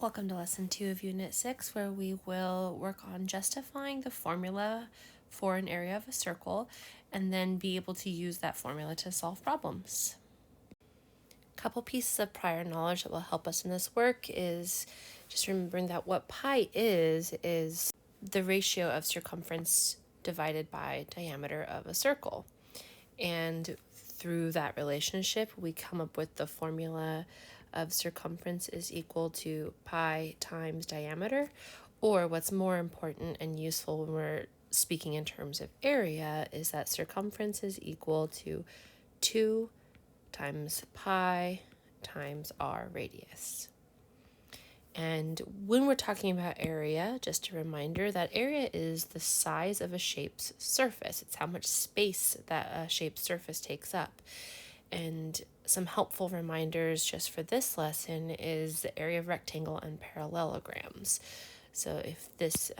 Welcome to Lesson 2 of Unit 6, where we will work on justifying the formula for an area of a circle and then be able to use that formula to solve problems. A couple pieces of prior knowledge that will help us in this work is just remembering that what pi is the ratio of circumference divided by diameter of a circle. And through that relationship, we come up with the formula of circumference is equal to pi times diameter, or what's more important and useful when we're speaking in terms of area is that circumference is equal to 2 times pi times our radius. And when we're talking about area, just a reminder that area is the size of a shape's surface. It's how much space that a shape's surface takes up. And some helpful reminders just for this lesson is the area of rectangle and parallelograms. So if this,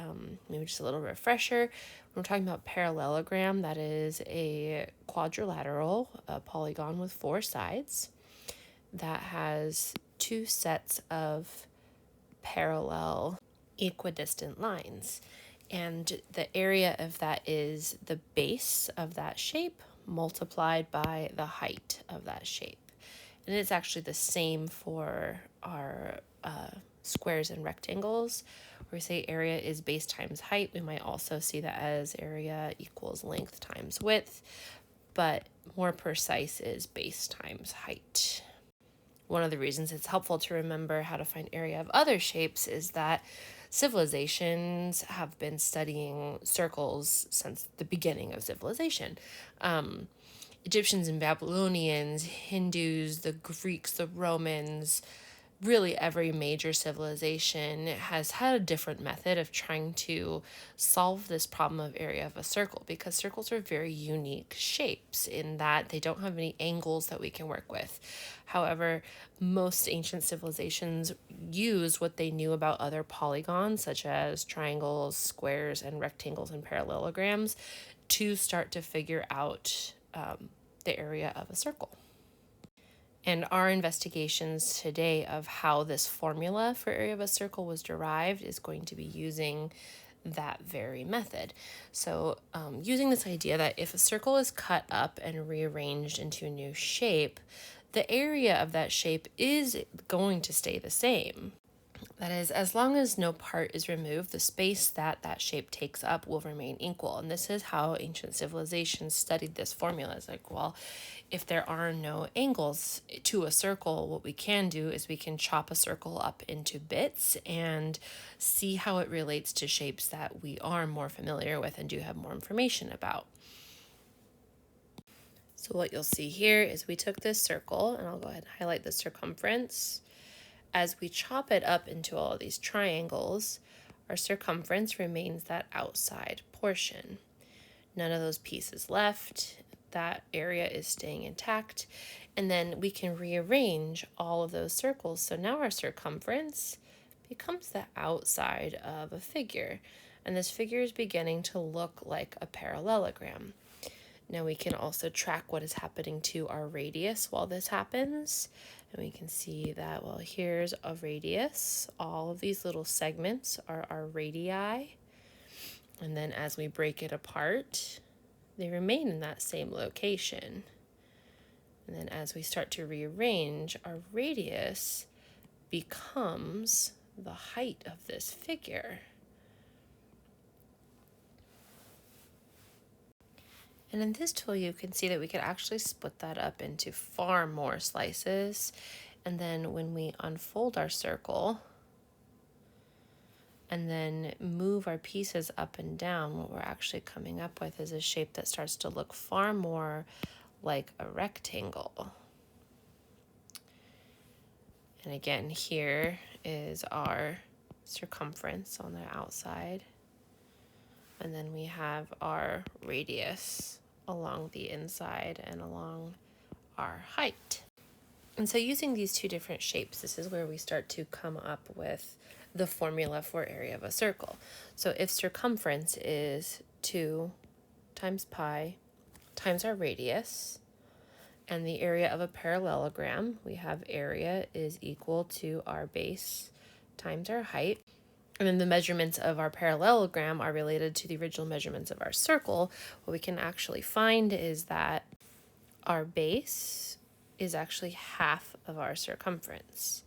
maybe just a little refresher, when we're talking about parallelogram, that is a quadrilateral, a polygon with 4 sides that has 2 sets of parallel equidistant lines. And the area of that is the base of that shape multiplied by the height of that shape. And it's actually the same for our squares and rectangles. Where we say area is base times height, we might also see that as area equals length times width, but more precise is base times height. One of the reasons it's helpful to remember how to find area of other shapes is that civilizations have been studying circles since the beginning of civilization. Egyptians and Babylonians, Hindus, the Greeks, the Romans, really every major civilization has had a different method of trying to solve this problem of area of a circle, because circles are very unique shapes in that they don't have any angles that we can work with. However, most ancient civilizations use what they knew about other polygons, such as triangles, squares, and rectangles and parallelograms, to start to figure out the area of a circle. And our investigations today of how this formula for area of a circle was derived is going to be using that very method. So using this idea that if a circle is cut up and rearranged into a new shape, the area of that shape is going to stay the same. That is, as long as no part is removed, the space that that shape takes up will remain equal. And this is how ancient civilizations studied this formula. It's like, well, if there are no angles to a circle, what we can do is we can chop a circle up into bits and see how it relates to shapes that we are more familiar with and do have more information about. So what you'll see here is we took this circle, and I'll go ahead and highlight the circumference. As we chop it up into all of these triangles, our circumference remains that outside portion. None of those pieces left. That area is staying intact. And then we can rearrange all of those circles. So now our circumference becomes the outside of a figure. And this figure is beginning to look like a parallelogram. Now we can also track what is happening to our radius while this happens. And we can see that, well, here's a radius. All of these little segments are our radii. And then as we break it apart, they remain in that same location. And then as we start to rearrange, our radius becomes the height of this figure. And in this tool, you can see that we could actually split that up into far more slices. And then when we unfold our circle and then move our pieces up and down, what we're actually coming up with is a shape that starts to look far more like a rectangle. And again, here is our circumference on the outside. And then we have our radius along the inside and along our height. And so using these two different shapes, this is where we start to come up with the formula for area of a circle. So if circumference is 2 times pi times our radius, and the area of a parallelogram, we have area is equal to our base times our height. And then the measurements of our parallelogram are related to the original measurements of our circle. What we can actually find is that our base is actually half of our circumference.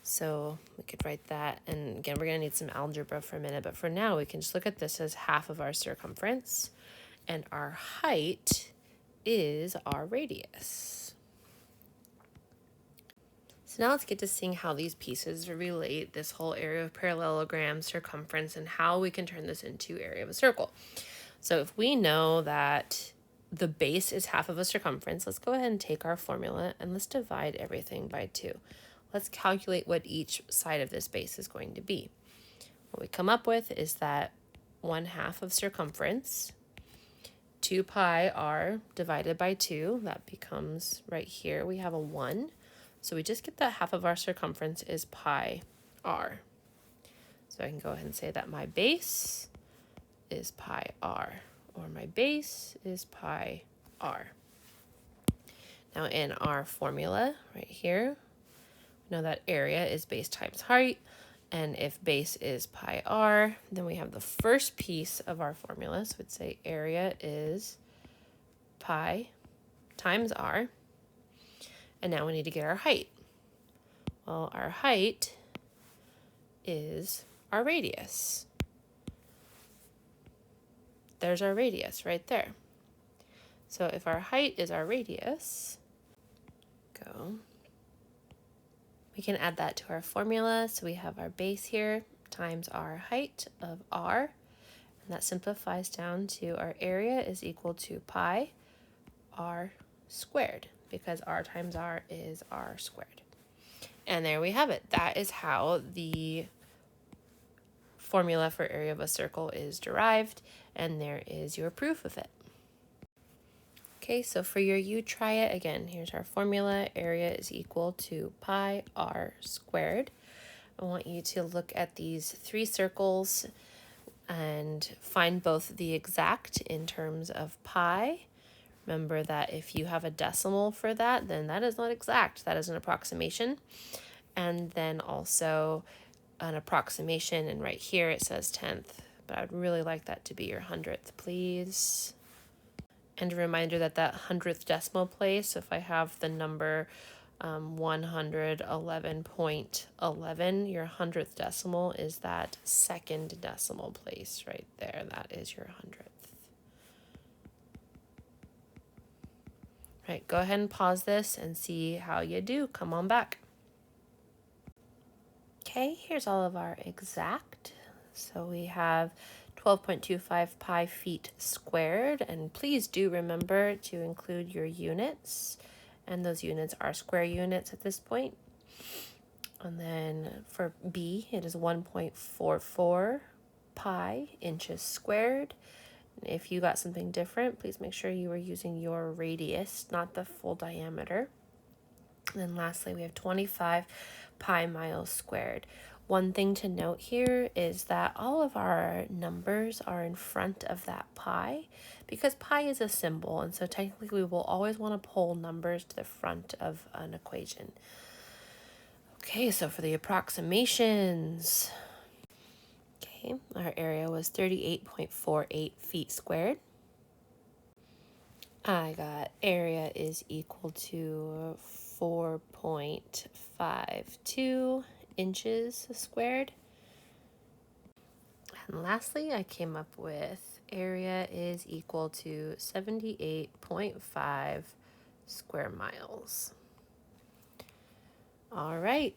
So we could write that, and again, we're going to need some algebra for a minute, but for now we can just look at this as half of our circumference, and our height is our radius. So now let's get to seeing how these pieces relate, this whole area of parallelogram, circumference, and how we can turn this into area of a circle. So if we know that the base is half of a circumference, let's go ahead and take our formula and let's divide everything by 2. Let's calculate what each side of this base is going to be. What we come up with is that 1/2 of circumference, 2 pi r divided by 2, that becomes right here, we have a 1. So we just get that half of our circumference is pi r. So I can go ahead and say that my base is pi r, or my base is pi r. Now in our formula right here, we know that area is base times height, and if base is pi r, then we have the first piece of our formula, so we'd say area is pi times r, and now we need to get our height. Well, our height is our radius. There's our radius right there. So if our height is our radius, we can add that to our formula. So we have our base here times our height of r, and that simplifies down to our area is equal to pi r squared, because r times r is r squared. And there we have it. That is how the formula for area of a circle is derived, and there is your proof of it. Okay, so for your you try it again, here's our formula. Area is equal to pi r squared. I want you to look at these 3 circles and find both the exact in terms of pi. Remember that if you have a decimal for that, then that is not exact. That is an approximation. And then also an approximation, and right here it says 1/10, but I'd really like that to be your 100th, please. And a reminder that that 100th decimal place, if I have the number 111.11, your 100th decimal is that second decimal place right there. That is your 100th. All right, go ahead and pause this and see how you do. Come on back. Okay, here's all of our exact. So we have 12.25 pi feet squared, and please do remember to include your units, and those units are square units at this point. And then for B, it is 1.44 pi inches squared. And if you got something different, please make sure you are using your radius, not the full diameter. And then lastly, we have 25 pi miles squared. One thing to note here is that all of our numbers are in front of that pi, because pi is a symbol, and so technically we will always want to pull numbers to the front of an equation. Okay, so for the approximations, okay, our area was 38.48 feet squared. I got area is equal to 4.52 inches squared. And lastly, I came up with area is equal to 78.5 square miles. All right,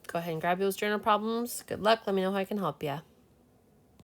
go ahead and grab those journal problems. Good luck. Let me know how I can help you.